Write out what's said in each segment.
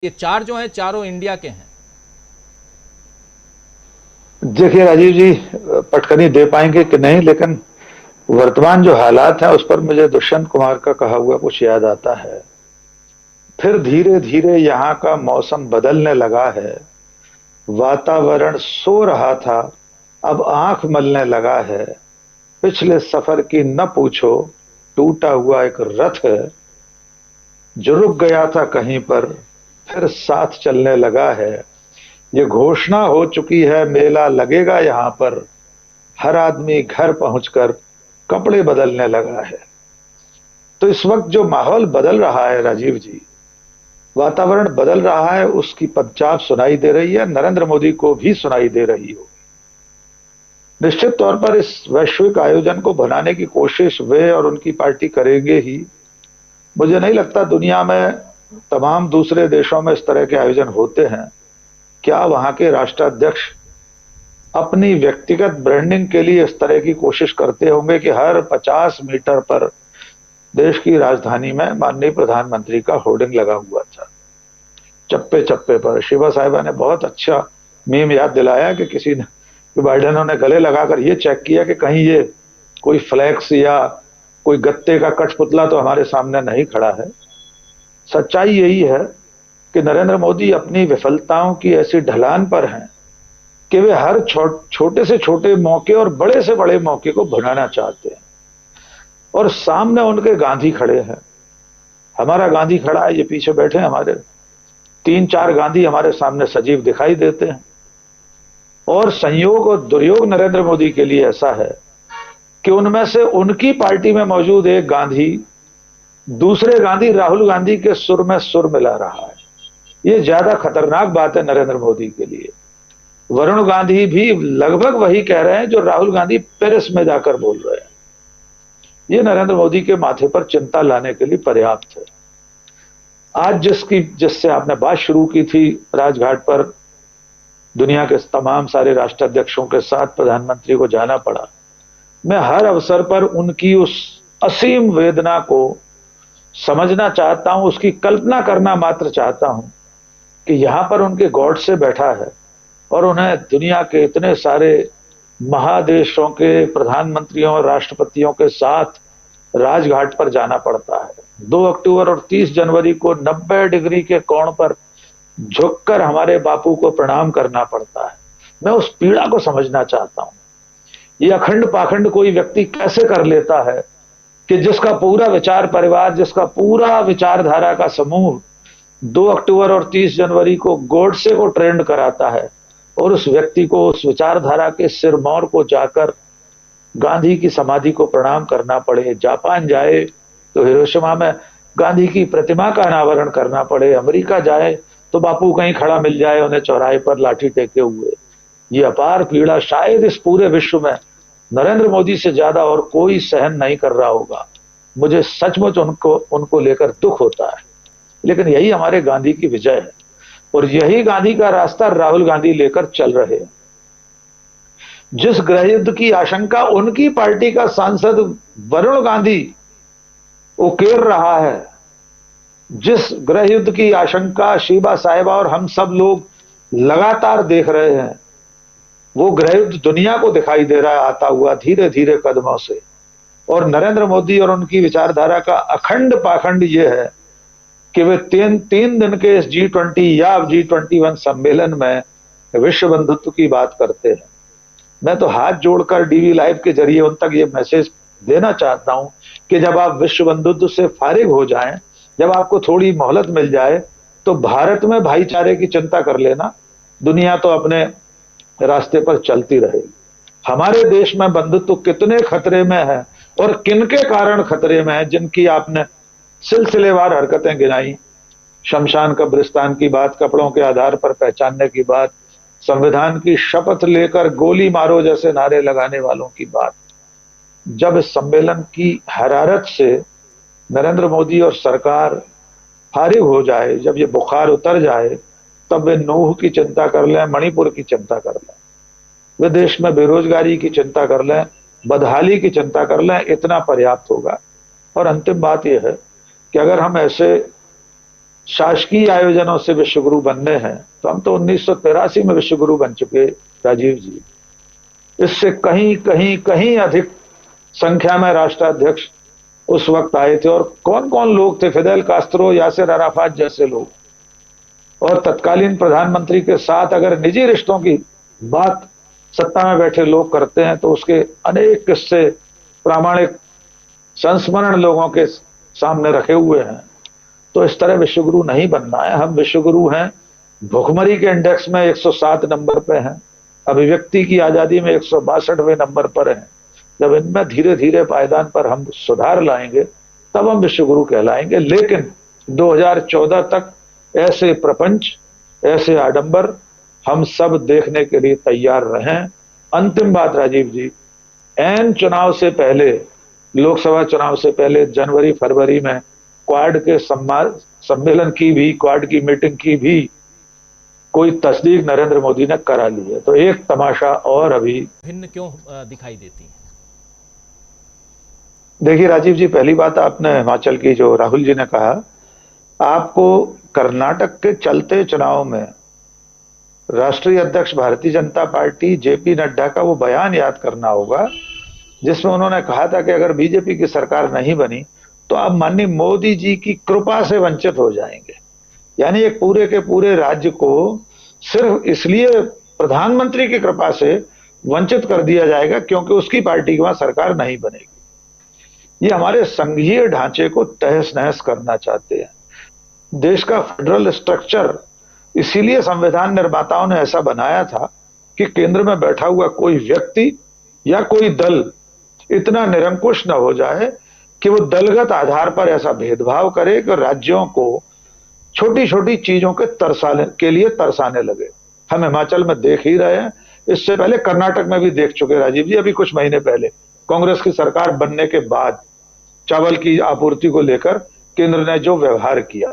ये चार जो हैं चारों इंडिया के हैं। देखिए राजीव जी, पटकनी दे पाएंगे कि नहीं, लेकिन वर्तमान जो हालात हैं उस पर मुझे दुष्यंत कुमार का कहा हुआ कुछ याद आता है। फिर धीरे धीरे यहाँ का मौसम बदलने लगा है। वातावरण सो रहा था, अब आंख मलने लगा है। पिछले सफर की न पूछो, टूटा हुआ एक रथ है जो रुक गया था कहीं पर, फिर साथ चलने लगा है। ये घोषणा हो चुकी है, मेला लगेगा यहाँ पर। हर आदमी घर पहुंचकर कपड़े बदलने लगा है। तो इस वक्त जो माहौल बदल रहा है राजीव जी, वातावरण बदल रहा है, उसकी पंचाप सुनाई दे रही है, नरेंद्र मोदी को भी सुनाई दे रही हो। निश्चित तौर पर इस वैश्विक आयोजन को बनाने की कोशिश वे और उनकी पार्टी करेंगे ही। मुझे नहीं लगता दुनिया में तमाम दूसरे देशों में इस तरह के आयोजन होते हैं। क्या वहां के राष्ट्राध्यक्ष अपनी व्यक्तिगत ब्रांडिंग के लिए इस तरह की कोशिश करते होंगे कि हर 50 मीटर पर देश की राजधानी में माननीय प्रधानमंत्री का होर्डिंग लगा हुआ था, चप्पे चप्पे पर। शिवा साहिबा ने बहुत अच्छा मीम याद दिलाया कि किसी ने, कि बाइडेनों ने गले लगाकर ये चेक किया कि कहीं ये कोई फ्लैक्स या कोई गत्ते का कठपुतला तो हमारे सामने नहीं खड़ा है। सच्चाई यही है कि नरेंद्र मोदी अपनी विफलताओं की ऐसी ढलान पर हैं कि वे हर छोटे से छोटे मौके और बड़े से बड़े मौके को बनाना चाहते हैं। और सामने उनके गांधी खड़े हैं। हमारा गांधी खड़ा है, ये पीछे बैठे हैं हमारे तीन चार गांधी हमारे सामने सजीव दिखाई देते हैं। और संयोग और दुर्योग नरेंद्र मोदी के लिए ऐसा है कि उनमें से उनकी पार्टी में मौजूद एक गांधी दूसरे गांधी राहुल गांधी के सुर में सुर मिला रहा है। ये ज्यादा खतरनाक बात है नरेंद्र मोदी के लिए। वरुण गांधी भी लगभग वही कह रहे हैं जो राहुल गांधी पेरिस में जाकर बोल रहे हैं। ये नरेंद्र मोदी के माथे पर चिंता लाने के लिए पर्याप्त है। आज जिससे आपने बात शुरू की थी, राजघाट पर दुनिया के तमाम सारे राष्ट्राध्यक्षों के साथ प्रधानमंत्री को जाना पड़ा। मैं हर अवसर पर उनकी उस असीम वेदना को समझना चाहता हूं, उसकी कल्पना करना मात्र चाहता हूं कि यहां पर उनके गॉड से बैठा है और उन्हें दुनिया के इतने सारे महादेशों के प्रधानमंत्रियों और राष्ट्रपतियों के साथ राजघाट पर जाना पड़ता है। 2 अक्टूबर और 30 जनवरी को 90 डिग्री के कोण पर झुककर हमारे बापू को प्रणाम करना पड़ता है। मैं उस पीड़ा को समझना चाहता हूं। ये अखंड पाखंड कोई व्यक्ति कैसे कर लेता है कि जिसका पूरा विचार परिवार, जिसका पूरा विचारधारा का समूह 2 अक्टूबर और 30 जनवरी को गोडसे को ट्रेंड कराता है, और उस व्यक्ति को, उस विचारधारा के सिरमौर को जाकर गांधी की समाधि को प्रणाम करना पड़े। जापान जाए तो हिरोशिमा में गांधी की प्रतिमा का अनावरण करना पड़े। अमेरिका जाए तो बापू कहीं खड़ा मिल जाए उन्हें चौराहे पर लाठी टेके हुए। ये अपार पीड़ा शायद इस पूरे विश्व में नरेंद्र मोदी से ज्यादा और कोई सहन नहीं कर रहा होगा। मुझे सचमुच उनको उनको लेकर दुख होता है। लेकिन यही हमारे गांधी की विजय है, और यही गांधी का रास्ता राहुल गांधी लेकर चल रहे हैं। जिस गृह युद्ध की आशंका उनकी पार्टी का सांसद वरुण गांधी उकेर रहा है, जिस गृह युद्ध की आशंका शीबा साहिबा और हम सब लोग लगातार देख रहे हैं, वो गृह युद्ध दुनिया को दिखाई दे रहा है आता हुआ धीरे धीरे कदमों से। और नरेंद्र मोदी और उनकी विचारधारा का अखंड पाखंड ये है कि वे तीन तीन दिन के इस G20 या G21 सम्मेलन में विश्व बंधुत्व की बात करते हैं। मैं तो हाथ जोड़कर डीवी लाइव के जरिए उन तक ये मैसेज देना चाहता हूं कि जब आप विश्व बंधुत्व से फारिग हो जाएं, जब आपको थोड़ी मोहलत मिल जाए, तो भारत में भाईचारे की चिंता कर लेना। दुनिया तो अपने रास्ते पर चलती रहेगी। हमारे देश में बंधुत्व कितने खतरे में है और किनके कारण खतरे में है, जिनकी आपने सिलसिलेवार हरकतें गिनाई। शमशान कब्रिस्तान की बात, कपड़ों के आधार पर पहचानने की बात, संविधान की शपथ लेकर गोली मारो जैसे नारे लगाने वालों की बात। जब इस सम्मेलन की हरारत से नरेंद्र मोदी और सरकार फारिग हो जाए, जब ये बुखार उतर जाए, तब वे नूह की चिंता कर लें, मणिपुर की चिंता कर लें, वे देश में बेरोजगारी की चिंता कर लें, बदहाली की चिंता कर लें, इतना पर्याप्त होगा। और अंतिम बात यह है कि अगर हम ऐसे शासकीय आयोजनों से विश्वगुरु बनने हैं, तो हम तो 1983 में विश्वगुरु बन चुके राजीव जी। इससे कहीं कहीं कहीं अधिक संख्या में राष्ट्राध्यक्ष उस वक्त आए थे। और कौन कौन लोग थे? फिदेल कास्त्रो, यासिर अराफात जैसे लोग। और तत्कालीन प्रधानमंत्री के साथ अगर निजी रिश्तों की बात सत्ता में बैठे लोग करते हैं तो उसके अनेक किस्से प्रामाणिक संस्मरण लोगों के सामने रखे हुए हैं। तो इस तरह विश्वगुरु नहीं बनना है। हम विश्वगुरु हैं, भुखमरी के इंडेक्स में 107 नंबर पे हैं, अभिव्यक्ति की आजादी में 162वें नंबर पर हैं। जब इनमें धीरे धीरे पायदान पर हम सुधार लाएंगे तब हम विश्वगुरु कहलाएंगे। लेकिन 2014 तक ऐसे प्रपंच, ऐसे आडंबर हम सब देखने के लिए तैयार रहें। अंतिम बात राजीव जी, एन चुनाव से पहले, लोकसभा चुनाव से पहले जनवरी फरवरी में क्वाड के सम्मेलन की भी, क्वाड की मीटिंग की भी कोई तस्दीक नरेंद्र मोदी ने करा ली है। तो एक तमाशा और अभी भिन्न क्यों दिखाई देती है? देखिए राजीव जी, पहली बात आपने हिमाचल की जो राहुल जी ने कहा, आपको कर्नाटक के चलते चुनाव में राष्ट्रीय अध्यक्ष भारतीय जनता पार्टी जेपी नड्डा का वो बयान याद करना होगा जिसमें उन्होंने कहा था कि अगर बीजेपी की सरकार नहीं बनी तो आप माननीय मोदी जी की कृपा से वंचित हो जाएंगे। यानी एक पूरे के पूरे राज्य को सिर्फ इसलिए प्रधानमंत्री की कृपा से वंचित कर दिया जाएगा क्योंकि उसकी पार्टी की वहां सरकार नहीं बनेगी। ये हमारे संघीय ढांचे को तहस नहस करना चाहते हैं। देश का फेडरल स्ट्रक्चर इसीलिए संविधान निर्माताओं ने ऐसा बनाया था कि केंद्र में बैठा हुआ कोई व्यक्ति या कोई दल इतना निरंकुश न हो जाए कि वो दलगत आधार पर ऐसा भेदभाव करे कि राज्यों को छोटी छोटी चीजों के लिए तरसाने लगे। हम हिमाचल में देख ही रहे हैं, इससे पहले कर्नाटक में भी देख चुके राजीव जी। अभी कुछ महीने पहले कांग्रेस की सरकार बनने के बाद चावल की आपूर्ति को लेकर केंद्र ने जो व्यवहार किया।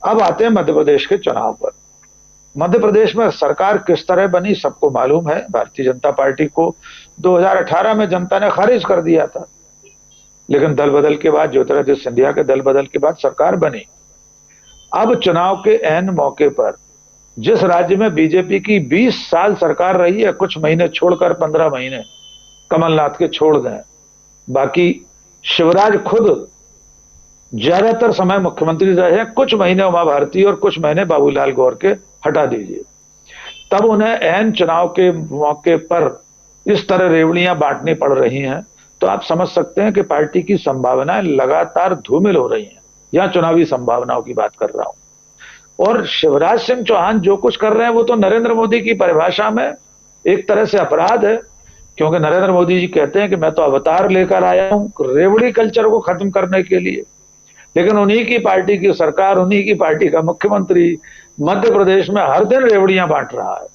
अब आते हैं मध्य प्रदेश के चुनाव पर। मध्य प्रदेश में सरकार किस तरह बनी सबको मालूम है। भारतीय जनता पार्टी को 2018 में जनता ने खारिज कर दिया था, लेकिन दल बदल के बाद, ज्योतिरादित्य सिंधिया के दल बदल के बाद सरकार बनी। अब चुनाव के एन मौके पर जिस राज्य में बीजेपी की 20 साल सरकार रही है, कुछ महीने छोड़कर 15 महीने कमलनाथ के छोड़ गए, बाकी शिवराज खुद ज्यादातर समय मुख्यमंत्री रहे हैं, कुछ महीने उमा भारती और कुछ महीने बाबूलाल गौर के हटा दीजिए। तब उन्हें एन चुनाव के मौके पर इस तरह रेवड़ियां बांटनी पड़ रही हैं, तो आप समझ सकते हैं कि पार्टी की संभावनाएं लगातार धूमिल हो रही हैं। यहां चुनावी संभावनाओं की बात कर रहा हूं। और शिवराज सिंह चौहान जो कुछ कर रहे हैं वो तो नरेंद्र मोदी की परिभाषा में एक तरह से अपराध है, क्योंकि नरेंद्र मोदी जी कहते हैं कि मैं तो अवतार लेकर आया हूं रेवड़ी कल्चर को खत्म करने के लिए। लेकिन उन्हीं की पार्टी की सरकार, उन्हीं की पार्टी का मुख्यमंत्री मध्य प्रदेश में हर दिन रेवड़ियां बांट रहा है।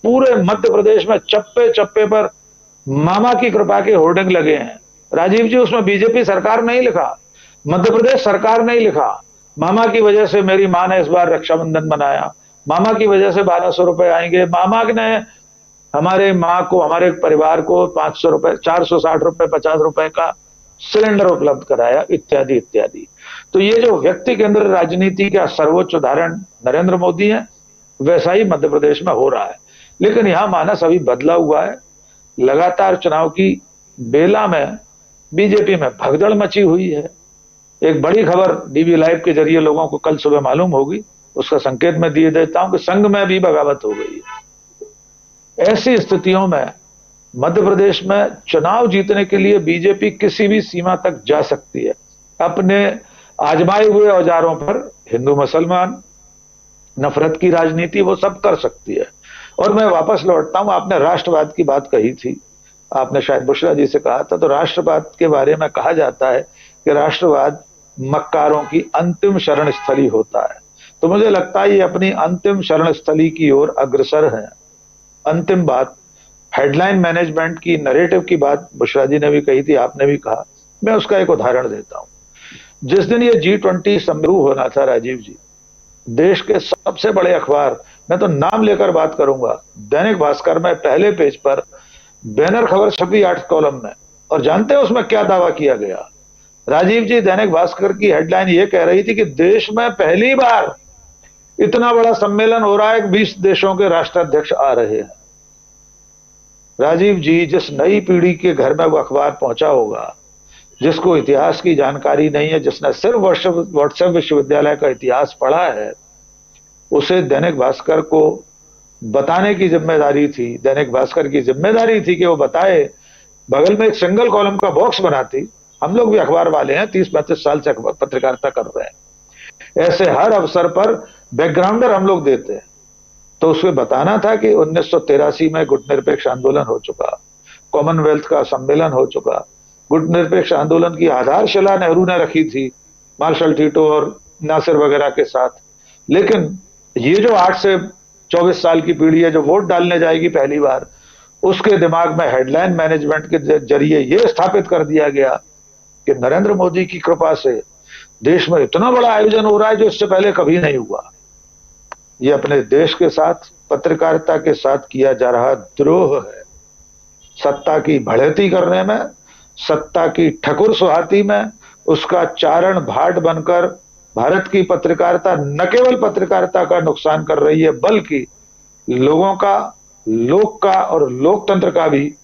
पूरे मध्य प्रदेश में चप्पे चप्पे पर मामा की कृपा के होर्डिंग लगे हैं राजीव जी। उसमें बीजेपी सरकार नहीं लिखा, मध्य प्रदेश सरकार नहीं लिखा। मामा की वजह से मेरी मां ने इस बार रक्षाबंधन मनाया, मामा की वजह से 1200 रुपए आएंगे, मामा ने हमारे माँ को, हमारे परिवार को 500 रुपए, 460 रुपए, 50 रुपए का सिलेंडर उपलब्ध कराया, इत्यादि इत्यादि। तो ये जो व्यक्ति केंद्र राजनीति का सर्वोच्च उदाहरण नरेंद्र मोदी है, वैसा ही मध्य प्रदेश में हो रहा है। लेकिन यहां मानस अभी बदला हुआ है। लगातार चुनाव की बेला में बीजेपी में भगदड़ मची हुई है। एक बड़ी खबर डीवी लाइव के जरिए लोगों को कल सुबह मालूम होगी, उसका संकेत मैं दिए देता हूं कि संघ में भी बगावत हो गई है। ऐसी स्थितियों में मध्य प्रदेश में चुनाव जीतने के लिए बीजेपी किसी भी सीमा तक जा सकती है। अपने आजमाए हुए औजारों पर हिंदू मुसलमान, नफरत की राजनीति, वो सब कर सकती है। और मैं वापस लौटता हूं, आपने राष्ट्रवाद की बात कही थी, आपने शायद बुशरा जी से कहा था। तो राष्ट्रवाद के बारे में कहा जाता है कि राष्ट्रवाद मक्कारों की अंतिम शरण स्थली होता है। तो मुझे लगता है ये अपनी अंतिम शरण स्थली की ओर अग्रसर है। अंतिम बात, हेडलाइन मैनेजमेंट की, नरेटिव की बात बुशरा जी ने भी कही थी, आपने भी कहा। मैं उसका एक उदाहरण देता हूं। जिस दिन ये G20 समारोह होना था राजीव जी, देश के सबसे बड़े अखबार, मैं तो नाम लेकर बात करूंगा, दैनिक भास्कर में पहले पेज पर बैनर खबर छपी 8 कॉलम में। और जानते हैं उसमें क्या दावा किया गया? राजीव जी, दैनिक भास्कर की हेडलाइन ये कह रही थी कि देश में पहली बार इतना बड़ा सम्मेलन हो रहा है, 20 देशों के राष्ट्राध्यक्ष आ रहे हैं। राजीव जी, जिस नई पीढ़ी के घर में वो अखबार पहुंचा होगा, जिसको इतिहास की जानकारी नहीं है, जिसने सिर्फ व्हाट्सएप विश्वविद्यालय का इतिहास पढ़ा है, उसे दैनिक भास्कर को बताने की जिम्मेदारी थी, दैनिक भास्कर की जिम्मेदारी थी कि वो बताए। बगल में एक सिंगल कॉलम का बॉक्स बनाती। हम लोग भी अखबार वाले हैं, 30-35 साल से पत्रकारिता कर रहे हैं, ऐसे हर अवसर पर बैकग्राउंडर हम लोग देते हैं। तो उसको बताना था कि 1983 में गुटनिरपेक्ष आंदोलन हो चुका, कॉमनवेल्थ का सम्मेलन हो चुका, गुटनिरपेक्ष आंदोलन की आधारशिला नेहरू ने रखी थी मार्शल टीटो और नासिर वगैरह के साथ। लेकिन ये जो 8 से 24 साल की पीढ़ी है जो वोट डालने जाएगी पहली बार, उसके दिमाग में हेडलाइन मैनेजमेंट के जरिए यह स्थापित कर दिया गया कि नरेंद्र मोदी की कृपा से देश में इतना बड़ा आयोजन हो रहा है जो इससे पहले कभी नहीं हुआ। ये अपने देश के साथ, पत्रकारिता के साथ किया जा रहा द्रोह है। सत्ता की बढ़ती करने में, सत्ता की ठकुर सुहाती में, उसका चारण भाट बनकर भारत की पत्रकारिता न केवल पत्रकारिता का नुकसान कर रही है, बल्कि लोगों का, लोक का और लोकतंत्र का भी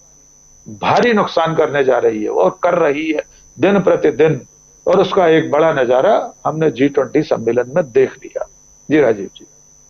भारी नुकसान करने जा रही है और कर रही है दिन प्रतिदिन। और उसका एक बड़ा नजारा हमने G20 सम्मेलन में देख लिया। जी राजीव जी।